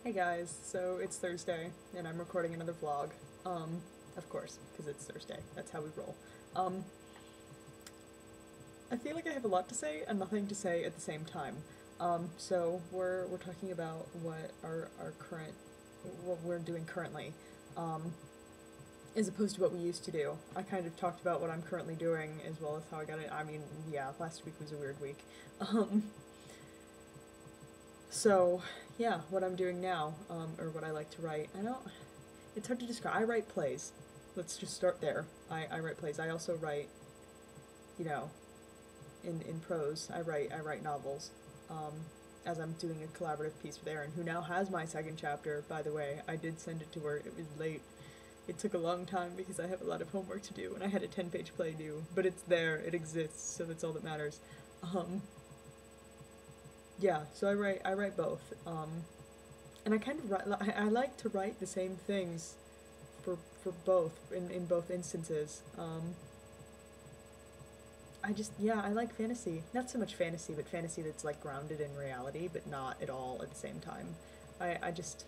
Hey guys, so it's Thursday and I'm recording another vlog. Of course, because it's Thursday. That's how we roll. Um, I feel like I have a lot to say and nothing to say at the same time. So we're talking about what our current what we're doing currently, um, as opposed to what we used to do. I kind of talked about what I'm currently doing as well as how I got it. I mean, yeah, last week was a weird week. Um, so yeah, what I'm doing now, or what I like to write. I don't It's hard to describe. I write plays. Let's just start there. I write plays. I also write, you know, in prose. I write novels. Um, as I'm doing a collaborative piece with Erin, who now has my second chapter. By the way, I did send it to her. It was late. It took a long time because I have a lot of homework to do, and I had a 10-page play due. But it's there. It exists, so that's all that matters. Um, yeah. So I write both. And I kind of write. I like to write the same things for both in both instances. I just yeah, I like fantasy. Not so much fantasy, but fantasy that's like grounded in reality, but not at all at the same time. I just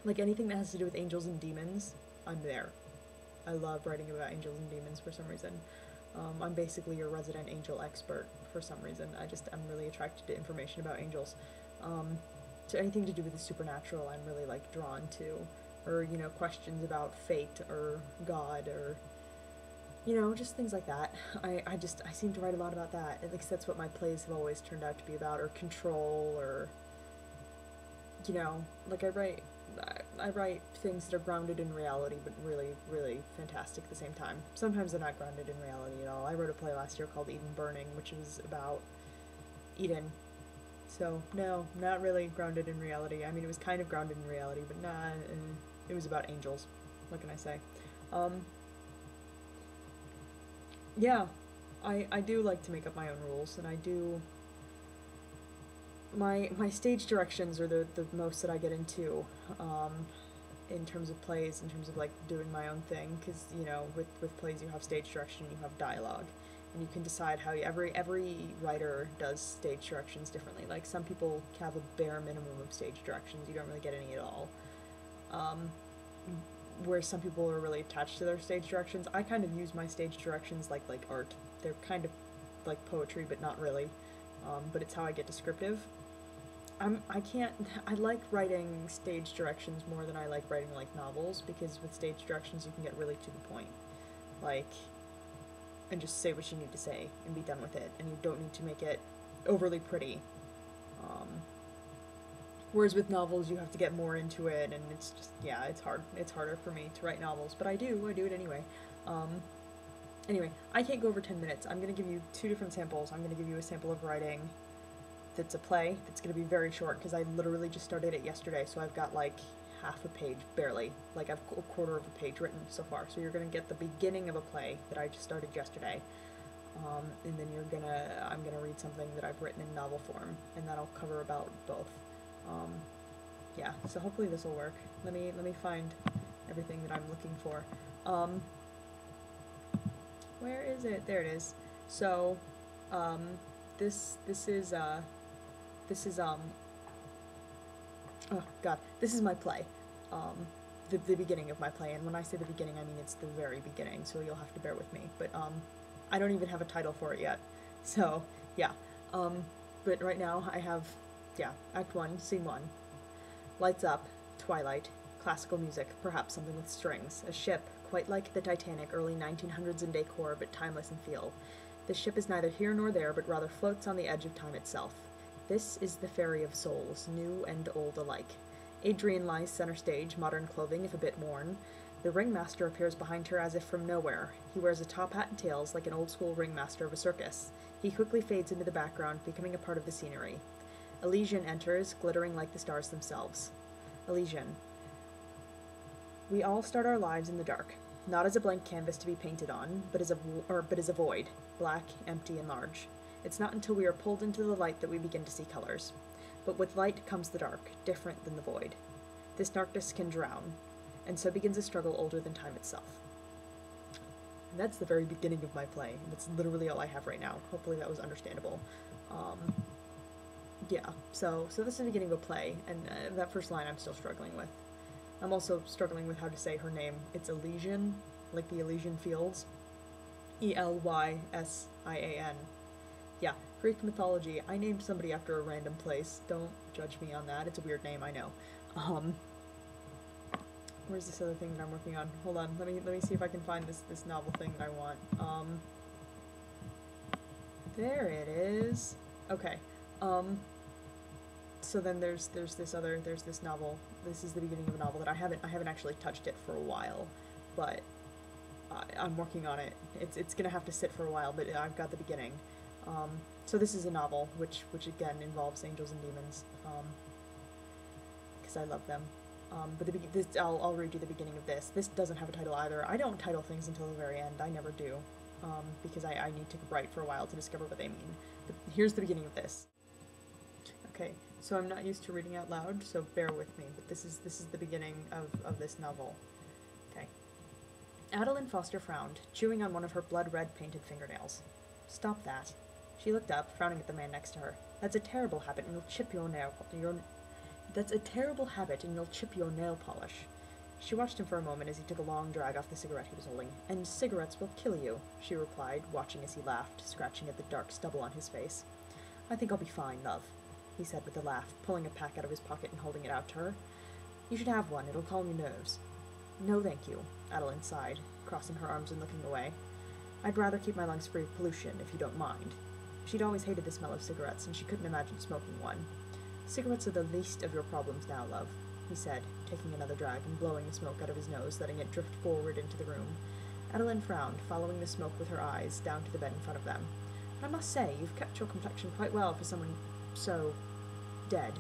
like anything that has to do with angels and demons. I'm there. I love writing about angels and demons for some reason. I'm basically your resident angel expert for some reason. I'm really attracted to information about angels. Um, so anything to do with the supernatural, I'm really like drawn to, or questions about fate or God or just things like that. I seem to write a lot about that. At least that's what my plays have always turned out to be about, or control, or like I write things that are grounded in reality, but really, really fantastic at the same time. Sometimes they're not grounded in reality at all. I wrote a play last year called Eden Burning, which was about Eden. So no, not really grounded in reality. I mean, it was kind of grounded in reality, but not. It was about angels. What can I say? Um, yeah, I do like to make up my own rules, and I do. My stage directions are the most that I get into, in terms of plays, in terms of like doing my own thing, because with plays you have stage direction, you have dialogue, and you can decide how every writer does stage directions differently. Like some people have a bare minimum of stage directions, you don't really get any at all. Um, where some people are really attached to their stage directions. I kind of use my stage directions like art. They're kind of like poetry, but not really. But it's how I get descriptive. I can't I like writing stage directions more than I like writing like novels, because with stage directions you can get really to the point. Like, and just say what you need to say and be done with it, and you don't need to make it overly pretty. Um, Whereas with novels, you have to get more into it, and it's just, yeah, it's hard. It's harder for me to write novels, but I do it anyway. Um, anyway, I can't go over 10 minutes. I'm going to give you two different samples. I'm going to give you a sample of writing that's a play that's going to be very short, because I literally just started it yesterday, so I've got like half a page, barely. Like, I've a quarter of a page written so far. So you're going to get the beginning of a play that I just started yesterday. And then I'm gonna read something that I've written in novel form, and that'll cover about both. Um, yeah, so hopefully this will work. Let me find everything that I'm looking for. Um, where is it? There it is. So, um, this is oh god, this is my play. Um, the beginning of my play, and when I say the beginning, I mean it's the very beginning. So you'll have to bear with me. But I don't even have a title for it yet. So yeah. Um, but right now I have, yeah, Act One, Scene One. Lights up, twilight, classical music, perhaps something with strings, a ship, quite like the Titanic, early 1900s in decor, but timeless in feel. The ship is neither here nor there, but rather floats on the edge of time itself. This is the Ferry of Souls, new and old alike. Adrian lies center stage, modern clothing if a bit worn. The ringmaster appears behind her as if from nowhere. He wears a top hat and tails like an old school ringmaster of a circus. He quickly fades into the background, becoming a part of the scenery. Elysian enters, glittering like the stars themselves. Elysian. We all start our lives in the dark, not as a blank canvas to be painted on, but as a void, black, empty, and large. It's not until we are pulled into the light that we begin to see colors. But with light comes the dark, different than the void. This darkness can drown, and so begins a struggle older than time itself. And that's the very beginning of my play, and that's literally all I have right now. Hopefully that was understandable. Um, yeah, so this is the beginning of a play, and that first line I'm still struggling with. I'm also struggling with how to say her name. It's Elysian, like the Elysian Fields. Elysian. Yeah, Greek mythology. I named somebody after a random place. Don't judge me on that. It's a weird name, I know. Where's this other thing that I'm working on? Hold on, let me see if I can find this novel thing that I want. There it is. Okay. So then there's this novel. This is the beginning of a novel that I haven't actually touched it for a while, but I'm working on it. It's gonna have to sit for a while, but I've got the beginning. So this is a novel which again involves angels and demons, because I love them. But I'll read you the beginning of this. This doesn't have a title either. I don't title things until the very end. I never do, because I need to write for a while to discover what they mean. But here's the beginning of this. Okay, so I'm not used to reading out loud, so bear with me. But this is the beginning of this novel. Okay. Adeline Foster frowned, chewing on one of her blood-red painted fingernails. Stop that. She looked up, frowning at the man next to her. That's a terrible habit, and you'll chip your nail. That's a terrible habit, and you'll chip your nail polish. She watched him for a moment as he took a long drag off the cigarette he was holding. And cigarettes will kill you, she replied, watching as he laughed, scratching at the dark stubble on his face. I think I'll be fine, love, he said with a laugh, pulling a pack out of his pocket and holding it out to her. You should have one. It'll calm your nerves. No, thank you, Adeline sighed, crossing her arms and looking away. I'd rather keep my lungs free of pollution, if you don't mind. She'd always hated the smell of cigarettes, and she couldn't imagine smoking one. Cigarettes are the least of your problems now, love, he said, taking another drag and blowing the smoke out of his nose, letting it drift forward into the room. Adeline frowned, following the smoke with her eyes down to the bed in front of them. I must say, you've kept your complexion quite well for someone so dead.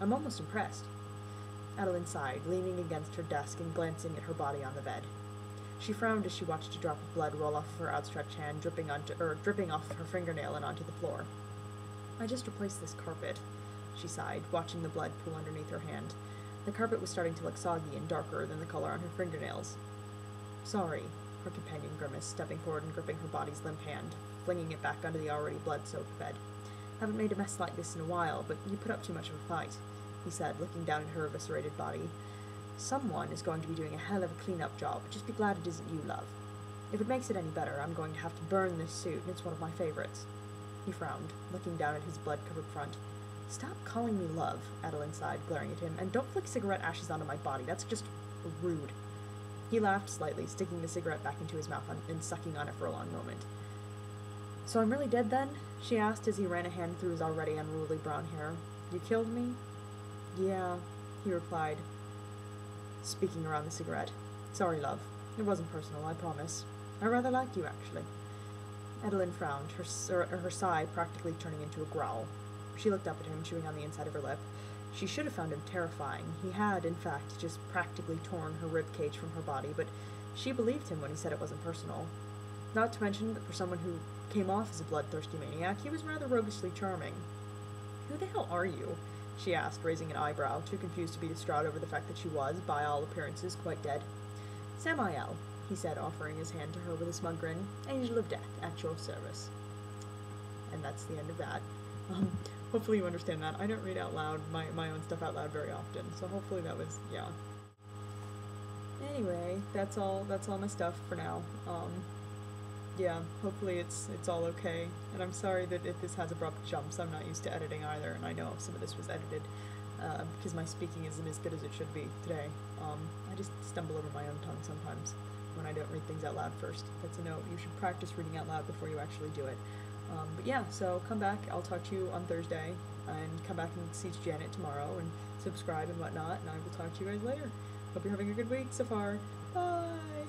I'm almost impressed. Adeline sighed, leaning against her desk and glancing at her body on the bed. She frowned as she watched a drop of blood roll off of her outstretched hand, dripping off her fingernail and onto the floor. I just replaced this carpet, she sighed, watching the blood pool underneath her hand. The carpet was starting to look soggy and darker than the color on her fingernails. Sorry, her companion grimaced, stepping forward and gripping her body's limp hand, flinging it back onto the already blood-soaked bed. Haven't made a mess like this in a while, but you put up too much of a fight, he said, looking down at her eviscerated body. Someone is going to be doing a hell of a clean-up job, but just be glad it isn't you, love. If it makes it any better, I'm going to have to burn this suit, and it's one of my favorites. He frowned, looking down at his blood-covered front. Stop calling me love, Adeline sighed, glaring at him, and don't flick cigarette ashes onto my body. That's just rude. He laughed slightly, sticking the cigarette back into his mouth and sucking on it for a long moment. So I'm really dead then? She asked as he ran a hand through his already unruly brown hair. You killed me? Yeah, he replied, speaking around the cigarette. Sorry, love. It wasn't personal, I promise. I rather like you, actually. Adeline frowned, her sigh practically turning into a growl. She looked up at him, chewing on the inside of her lip. She should have found him terrifying. He had, in fact, just practically torn her rib cage from her body, but she believed him when he said it wasn't personal. Not to mention that for someone who came off as a bloodthirsty maniac, he was rather roguishly charming. Who the hell are you? She asked, raising an eyebrow, too confused to be distraught over the fact that she was, by all appearances, quite dead. Samael, he said, offering his hand to her with a smug grin. Angel of death, at your service. And that's the end of that. Hopefully you understand that. I don't read out loud, my own stuff out loud very often, so hopefully that was, yeah. Anyway, that's all my stuff for now. Yeah, hopefully it's all okay. And I'm sorry that if this has abrupt jumps. I'm not used to editing either, and I know some of this was edited because my speaking isn't as good as it should be today. I just stumble over my own tongue sometimes when I don't read things out loud first. That's a note. You should practice reading out loud before you actually do it. But yeah, so come back. I'll talk to you on Thursday, and come back and see Janet tomorrow, and subscribe and whatnot, and I will talk to you guys later. Hope you're having a good week so far. Bye!